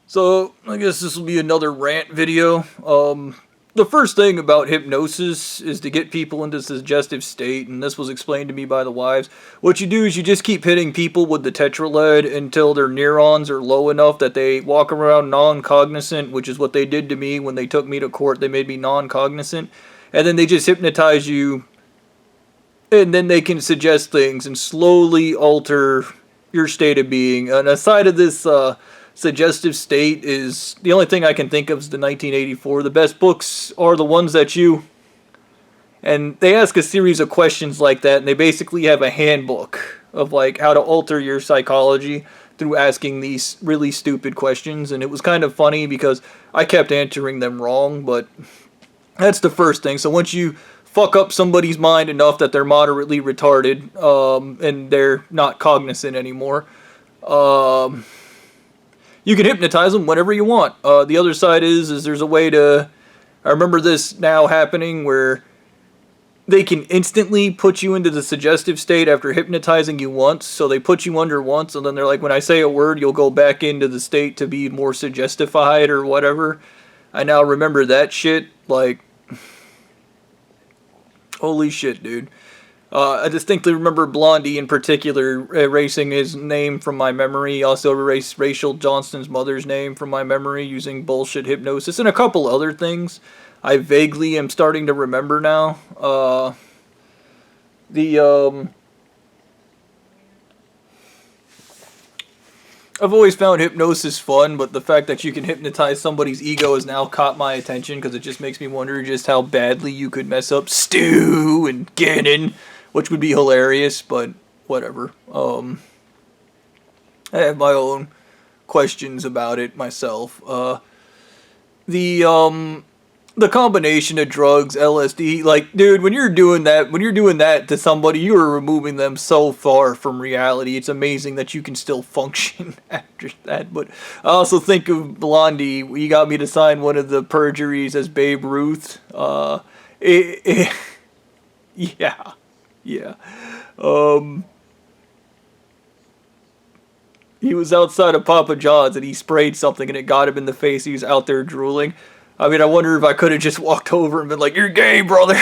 So, I guess this will be another rant video. The first thing about hypnosis is to get people into suggestive state, and this was explained to me by the wives. What you do is you just keep hitting people with the tetraled until their neurons are low enough that they walk around non-cognizant, which is what they did to me when they took me to court. They made me non-cognizant, and then they just hypnotize you, and then they can suggest things and slowly alter your state of being. And aside of this, suggestive state is the only thing I can think of is the 1984. The best books are the ones that you, and they ask a series of questions like that, and they basically have a handbook of like how to alter your psychology through asking these really stupid questions. And it was kind of funny because I kept answering them wrong, but that's the first thing. So once you fuck up somebody's mind enough that they're moderately retarded, and they're not cognizant anymore, you can hypnotize them whenever you want. The other side is there's a way to, I remember this now happening where they can instantly put you into the suggestive state after hypnotizing you once. So they put you under once, and then they're like, when I say a word, you'll go back into the state to be more suggestified or whatever. I now remember that shit. Like, holy shit, dude. I distinctly remember Blondie in particular erasing his name from my memory. Also erased Rachel Johnston's mother's name from my memory using bullshit hypnosis and a couple other things I vaguely am starting to remember now. I've always found hypnosis fun, but the fact that you can hypnotize somebody's ego has now caught my attention because it just makes me wonder just how badly you could mess up Stu and Gannon, which would be hilarious, but whatever. I have my own questions about it myself. The combination of drugs, LSD, like, dude, when you're doing that to somebody, you are removing them so far from reality. It's amazing that you can still function after that. But I also think of Blondie. He got me to sign one of the perjuries as Babe Ruth. Yeah. He was outside of Papa John's and he sprayed something and it got him in the face. He was out there drooling. I mean, I wonder if I could have just walked over and been like, "You're gay, brother."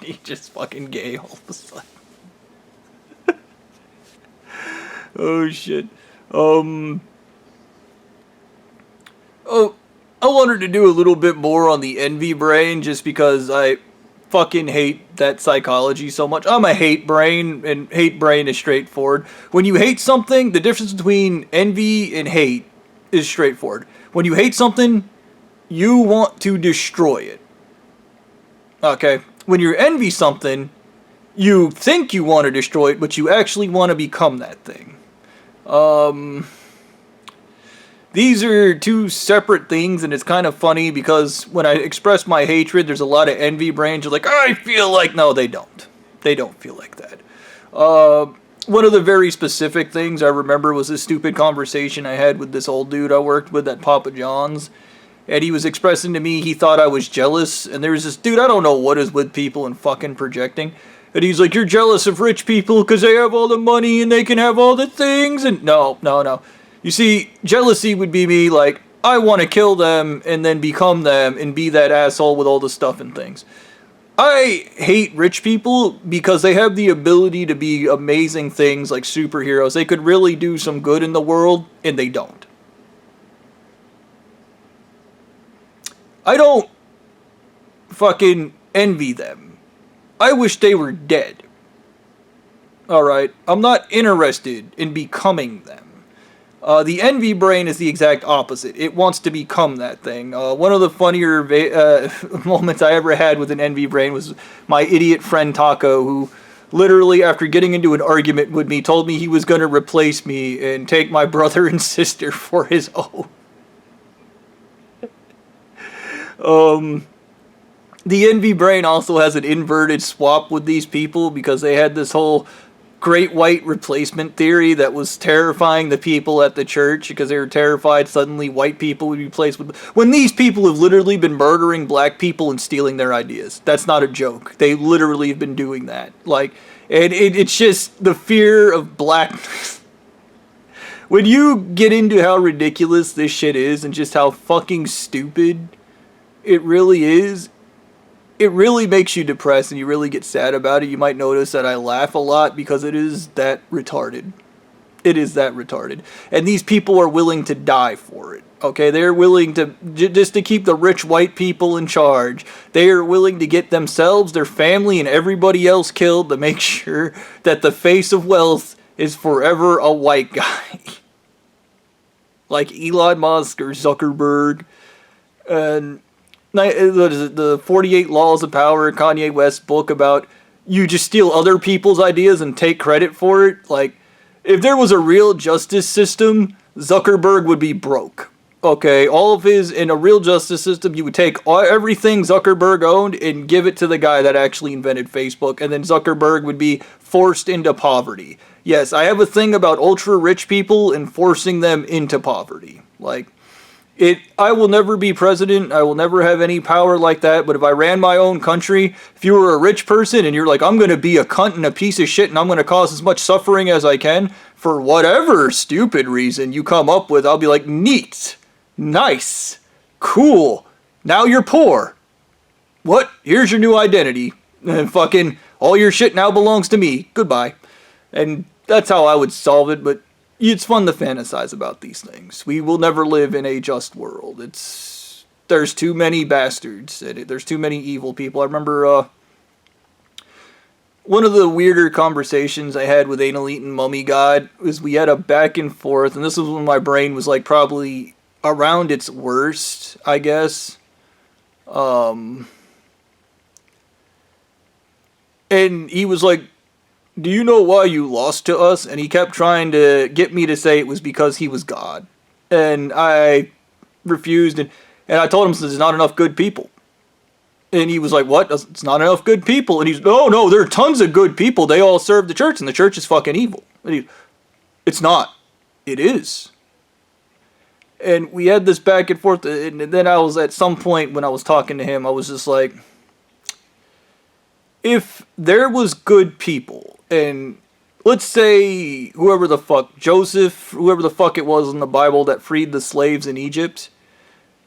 He's just fucking gay all of a sudden. Oh, shit. Oh, I wanted to do a little bit more on the envy brain just because I fucking hate that psychology so much. I'm a hate brain, and hate brain is straightforward. When you hate something, the difference between envy and hate is straightforward. When you hate something, you want to destroy it. Okay? When you envy something, you think you want to destroy it, but you actually want to become that thing. These are two separate things, and it's kind of funny because when I express my hatred, there's a lot of envy brains. You're like, I feel like... No, they don't. They don't feel like that. One of the very specific things I remember was this stupid conversation I had with this old dude I worked with at Papa John's. And he was expressing to me he thought I was jealous. And there was this dude, I don't know what is with people and fucking projecting. And he's like, you're jealous of rich people because they have all the money and they can have all the things. And no. You see, jealousy would be me like, I want to kill them and then become them and be that asshole with all the stuff and things. I hate rich people because they have the ability to be amazing things like superheroes. They could really do some good in the world, and they don't. I don't fucking envy them. I wish they were dead. Alright? I'm not interested in becoming them. The envy brain is the exact opposite. It wants to become that thing. One of the funnier moments I ever had with an envy brain was my idiot friend Taco, who literally, after getting into an argument with me, told me he was going to replace me and take my brother and sister for his own. The envy brain also has an inverted swap with these people because they had this whole great white replacement theory that was terrifying the people at the church because they were terrified suddenly white people would be replaced with... When these people have literally been murdering black people and stealing their ideas. That's not a joke. They literally have been doing that. Like, and it's just the fear of blackness. when you get into how ridiculous this shit is and just how fucking stupid it really is, it really makes you depressed and you really get sad about it. You might notice that I laugh a lot because it is that retarded. It is that retarded. And these people are willing to die for it. Okay, they're willing to, just to keep the rich white people in charge. They are willing to get themselves, their family, and everybody else killed to make sure that the face of wealth is forever a white guy. Like Elon Musk or Zuckerberg. And what is it, the 48 Laws of Power, Kanye West book about you just steal other people's ideas and take credit for it. Like, if there was a real justice system, Zuckerberg would be broke. Okay, all of his, in a real justice system, you would take everything Zuckerberg owned and give it to the guy that actually invented Facebook, and then Zuckerberg would be forced into poverty. Yes, I have a thing about ultra-rich people and forcing them into poverty. Like, I will never be president, I will never have any power like that, but if I ran my own country, if you were a rich person and you're like, I'm gonna be a cunt and a piece of shit and I'm gonna cause as much suffering as I can, for whatever stupid reason you come up with, I'll be like, neat. Nice. Cool. Now you're poor. What? Here's your new identity. And fucking all your shit now belongs to me. Goodbye. And that's how I would solve it, but it's fun to fantasize about these things. We will never live in a just world. There's too many bastards. There's too many evil people. I remember one of the weirder conversations I had with Anal Eaten Mummy God was we had a back and forth, and this was when my brain was like probably around its worst, I guess. And he was like, do you know why you lost to us? And he kept trying to get me to say it was because he was God. And I refused, and I told him there's not enough good people. And he was like, what? It's not enough good people. And he's, no, there are tons of good people. They all serve the church, and the church is fucking evil. And it's not. It is. And we had this back and forth, and then I was, at some point when I was talking to him, I was just like, if there was good people, and let's say whoever the fuck, Joseph, whoever the fuck it was in the Bible that freed the slaves in Egypt,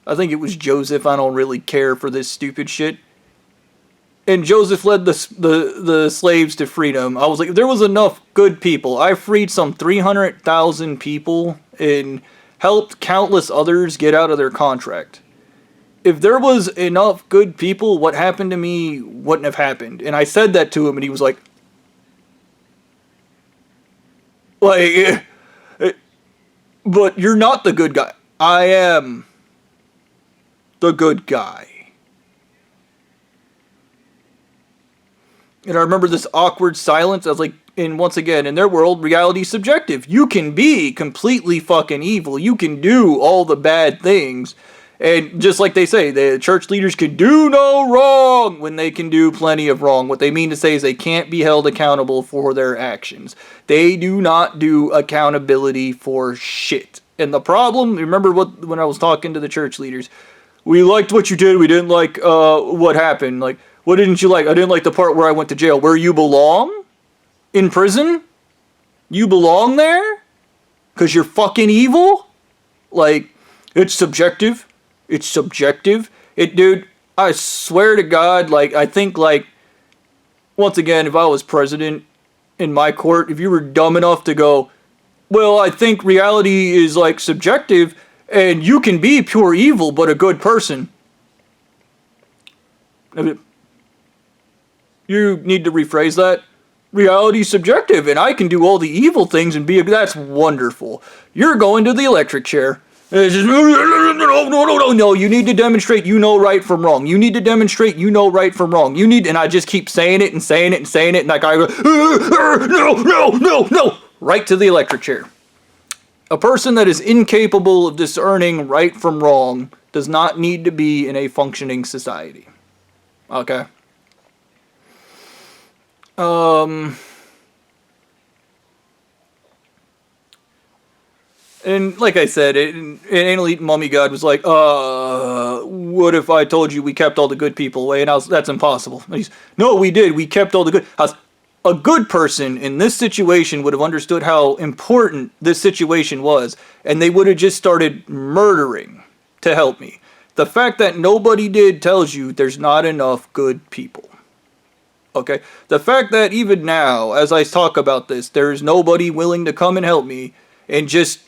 I think it was Joseph, I don't really care for this stupid shit, and Joseph led the slaves to freedom. I was like, if there was enough good people, I freed some 300,000 people, and helped countless others get out of their contract. If there was enough good people, what happened to me wouldn't have happened. And I said that to him, and he was like, but you're not the good guy. I am the good guy. And I remember this awkward silence. I was like, and once again, in their world, reality is subjective. You can be completely fucking evil. You can do all the bad things. And just like they say, the church leaders can do no wrong when they can do plenty of wrong. What they mean to say is they can't be held accountable for their actions. They do not do accountability for shit. And the problem, remember when I was talking to the church leaders, we liked what you did, we didn't like what happened. Like, what didn't you like? I didn't like the part where I went to jail. Where you belong? In prison? You belong there? Because you're fucking evil? Like, it's subjective. It's subjective. Dude, I swear to God, like, I think, like, once again, if I was president in my court, if you were dumb enough to go, well, I think reality is, like, subjective, and you can be pure evil, but a good person. You need to rephrase that. Reality is subjective, and I can do all the evil things and that's wonderful. You're going to the electric chair. It's just, no, you need to demonstrate you know right from wrong. You need to demonstrate you know right from wrong. And I just keep saying it and saying it and saying it, and that guy goes, no, right to the electric chair. A person that is incapable of discerning right from wrong does not need to be in a functioning society. Okay? And like I said, Anal Eaten Mummy God was like, what if I told you we kept all the good people away? And that's impossible. And no, we did. We kept all the good. A good person in this situation would have understood how important this situation was, and they would have just started murdering to help me. The fact that nobody did tells you there's not enough good people. Okay? The fact that even now, as I talk about this, there's nobody willing to come and help me, and just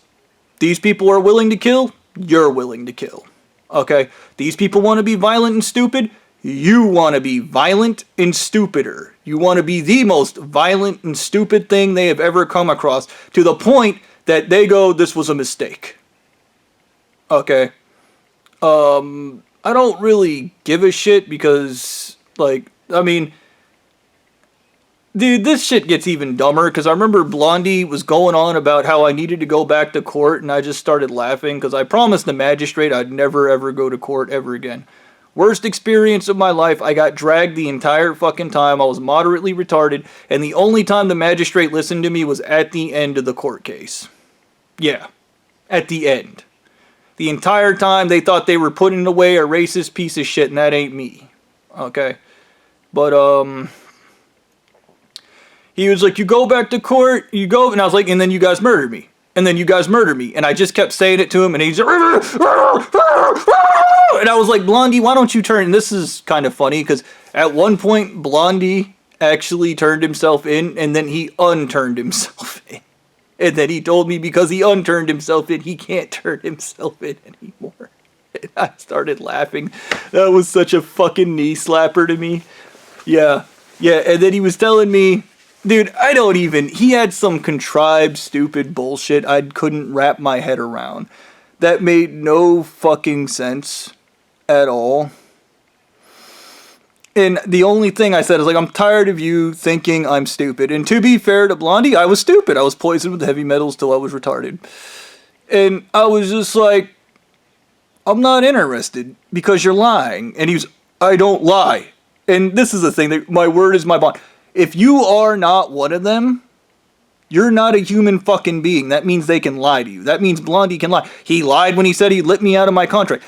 these people are willing to kill, you're willing to kill. Okay? These people want to be violent and stupid, you want to be violent and stupider. You want to be the most violent and stupid thing they have ever come across, to the point that they go, this was a mistake. Okay? I don't really give a shit because, like, I mean, dude, this shit gets even dumber because I remember Blondie was going on about how I needed to go back to court, and I just started laughing because I promised the magistrate I'd never ever go to court ever again. Worst experience of my life. I got dragged the entire fucking time. I was moderately retarded, and the only time the magistrate listened to me was at the end of the court case. Yeah, at the end. The entire time they thought they were putting away a racist piece of shit, and that ain't me. Okay? But, he was like, you go back to court, you go, and I was like, and then you guys murdered me. And then you guys murdered me. And I just kept saying it to him, and he's like, and I was like, Blondie, why don't you turn? And this is kind of funny, because at one point, Blondie actually turned himself in, and then he unturned himself in. And then he told me because he unturned himself in, he can't turn himself in anymore. And I started laughing. That was such a fucking knee slapper to me. Yeah. Yeah, and then he was telling me, dude, he had some contrived, stupid bullshit I couldn't wrap my head around. That made no fucking sense at all. And the only thing I said is, like, I'm tired of you thinking I'm stupid. And to be fair to Blondie, I was stupid. I was poisoned with heavy metals till I was retarded. And I was just like, I'm not interested because you're lying. And he's, I don't lie. And this is the thing, that my word is my bond. If you are not one of them, you're not a human fucking being. That means they can lie to you. That means Blondie can lie. He lied when he said he'd let me out of my contract.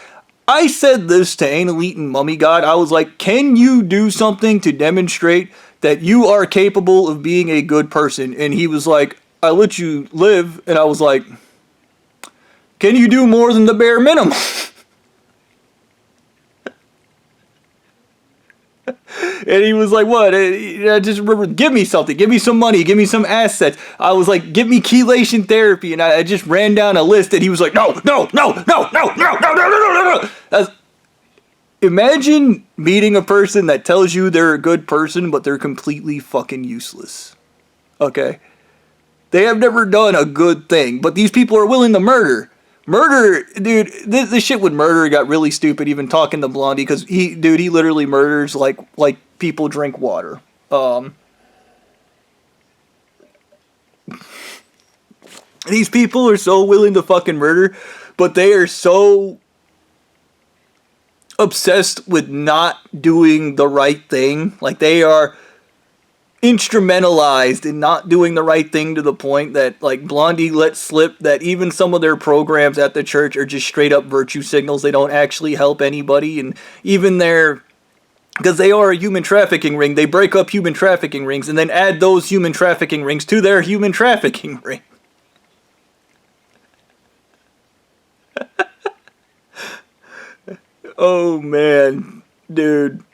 I said this to Anal Eaton Mummy God. I was like, can you do something to demonstrate that you are capable of being a good person? And he was like, I let you live. And I was like, can you do more than the bare minimum? And he was like, what? I just remember, give me something. Give me some money. Give me some assets. I was like, give me chelation therapy. And I just ran down a list, and he was like, no. Imagine meeting a person that tells you they're a good person, but they're completely fucking useless. Okay? They have never done a good thing, but these people are willing to murder. Murder, dude, this shit with murder got really stupid even talking to Blondie, because he literally murders like people drink water. These people are so willing to fucking murder, but they are so obsessed with not doing the right thing. Like, they are instrumentalized in not doing the right thing to the point that, like, Blondie let slip that even some of their programs at the church are just straight up virtue signals. They don't actually help anybody, and even their, because they are a human trafficking ring, they break up human trafficking rings and then add those human trafficking rings to their human trafficking ring. Oh man, dude.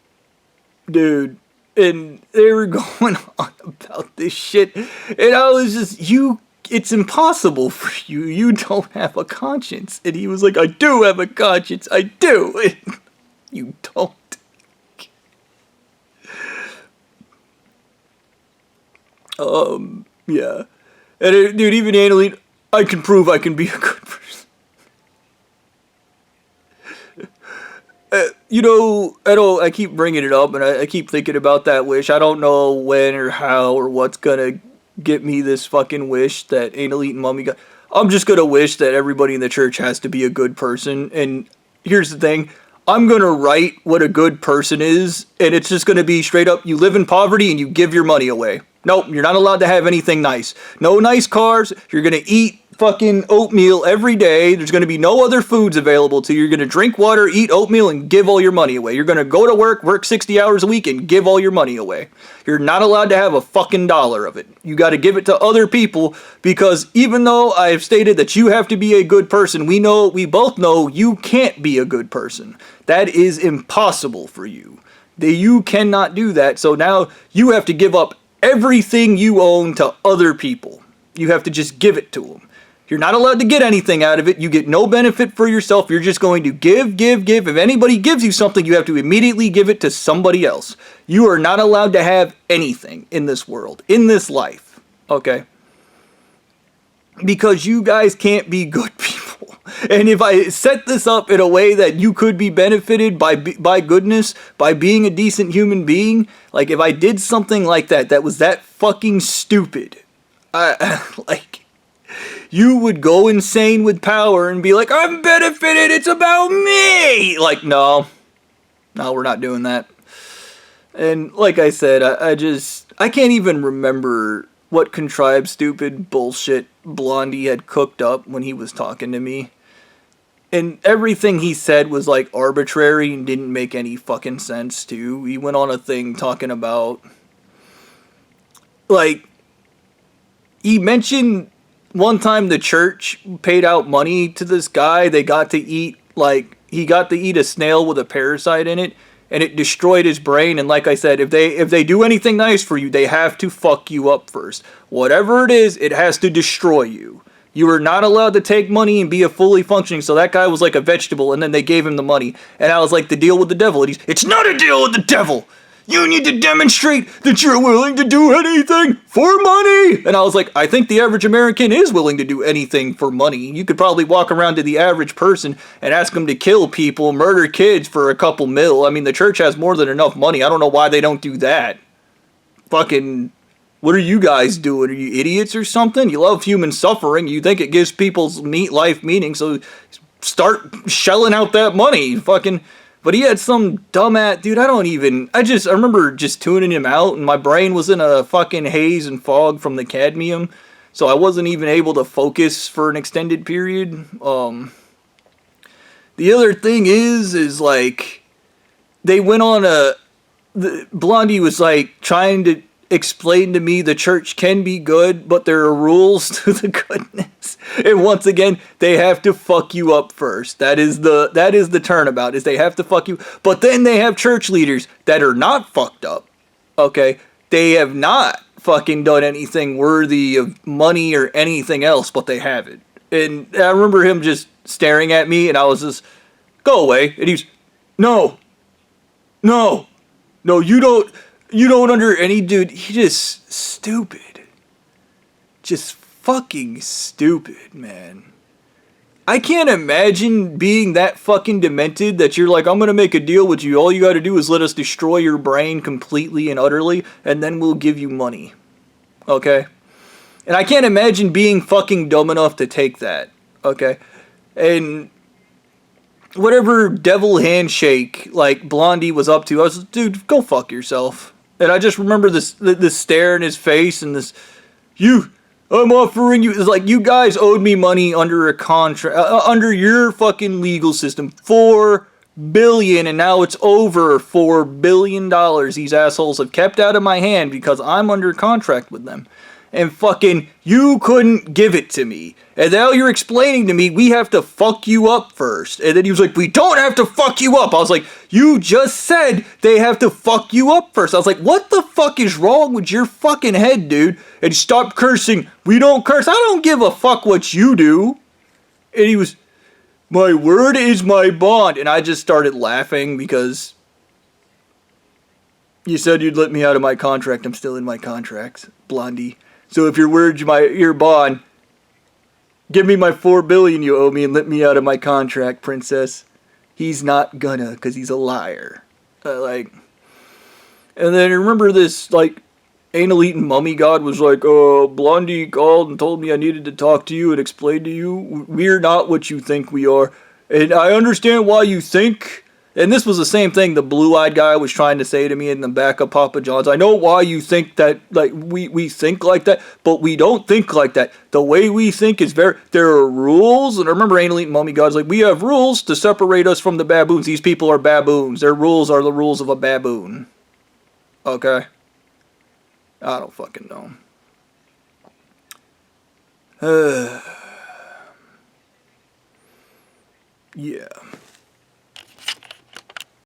And they were going on about this shit, and I was just, it's impossible for you. You don't have a conscience. And he was like, I do have a conscience. I do. And you don't. Yeah. And dude, even Annalene, I can prove I can be a good person. I keep bringing it up, and I keep thinking about that wish. I don't know when or how or what's gonna get me this fucking wish that Anal Eaton Mummy got. I'm just gonna wish that everybody in the church has to be a good person. And here's the thing, I'm gonna write what a good person is, and it's just gonna be straight up, you live in poverty and you give your money away. Nope, you're not allowed to have anything nice. No nice cars, you're gonna eat fucking oatmeal every day. There's going to be no other foods available to you. You're going to drink water, eat oatmeal, and give all your money away. You're going to go to work 60 hours a week, and give all your money away. You're not allowed to have a fucking dollar of it. You got to give it to other people, because even though I have stated that you have to be a good person, we both know you can't be a good person. That is impossible for you. You cannot do that. So now you have to give up everything you own to other people. You have to just give it to them. You're not allowed to get anything out of it. You get no benefit for yourself. You're just going to give. If anybody gives you something, you have to immediately give it to somebody else. You are not allowed to have anything in this world, in this life. Okay? Because you guys can't be good people. And if I set this up in a way that you could be benefited by goodness, by being a decent human being, like if I did something like that was that fucking stupid, you would go insane with power and be like, I'm benefited, it's about me! Like, no, we're not doing that. And like I said, I can't even remember what contrived stupid bullshit Blondie had cooked up when he was talking to me. And everything he said was like arbitrary and didn't make any fucking sense too. He went on a thing talking about, like, he mentioned one time the church paid out money to this guy. They got to eat, like, he got to eat a snail with a parasite in it, and it destroyed his brain. And like I said, if they do anything nice for you, they have to fuck you up first. Whatever it is, it has to destroy you. You are not allowed to take money and be a fully functioning. So that guy was like a vegetable, and then they gave him the money. And I was like, the deal with the devil. And it's not a deal with the devil. You need to demonstrate that you're willing to do anything for money. And I was like, I think the average American is willing to do anything for money. You could probably walk around to the average person and ask them to kill people, murder kids for a couple mil. I mean, the church has more than enough money. I don't know why they don't do that. Fucking, what are you guys doing? Are you idiots or something? You love human suffering. You think it gives people's life meaning, so start shelling out that money. Fucking... But he had some dumbass, dude, I remember just tuning him out, and my brain was in a fucking haze and fog from the cadmium, so I wasn't even able to focus for an extended period. The other thing is like, they went on Blondie was like trying to explain to me the church can be good, but there are rules to the goodness. And once again, they have to fuck you up first. That is the turnabout, is they have to fuck you. But then they have church leaders that are not fucked up. Okay? They have not fucking done anything worthy of money or anything else, but they have it. And I remember him just staring at me, and I was just, go away. And he's, no, you don't dude, he just stupid. Just fucking stupid, man. I can't imagine being that fucking demented that you're like, I'm gonna make a deal with you. All you gotta do is let us destroy your brain completely and utterly, and then we'll give you money. Okay? And I can't imagine being fucking dumb enough to take that. Okay? And whatever devil handshake, like, Blondie was up to, I was like, dude, go fuck yourself. And I just remember this stare in his face and this, I'm offering you, it's like, you guys owed me money under a contract, under your fucking legal system, $4 billion, and now it's over $4 billion these assholes have kept out of my hand because I'm under contract with them. And fucking, you couldn't give it to me. And now you're explaining to me we have to fuck you up first. And then he was like, we don't have to fuck you up. I was like, you just said they have to fuck you up first. I was like, what the fuck is wrong with your fucking head, dude? And stop cursing. We don't curse. I don't give a fuck what you do. And he was, my word is my bond. And I just started laughing because you said you'd let me out of my contract. I'm still in my contract, Blondie. So if your word's your bond, give me my $4 billion you owe me and let me out of my contract, princess. He's not gonna, because he's a liar. And then remember this, like, anal-eating mummy god was like, Blondie called and told me I needed to talk to you and explain to you, we're not what you think we are. And I understand why you think And this was the same thing the blue-eyed guy was trying to say to me in the back of Papa John's. I know why you think that, like, we think like that, but we don't think like that. The way we think is there are rules. And I remember Anal Eating Mummy God's like, we have rules to separate us from the baboons. These people are baboons. Their rules are the rules of a baboon. Okay? I don't fucking know. Yeah.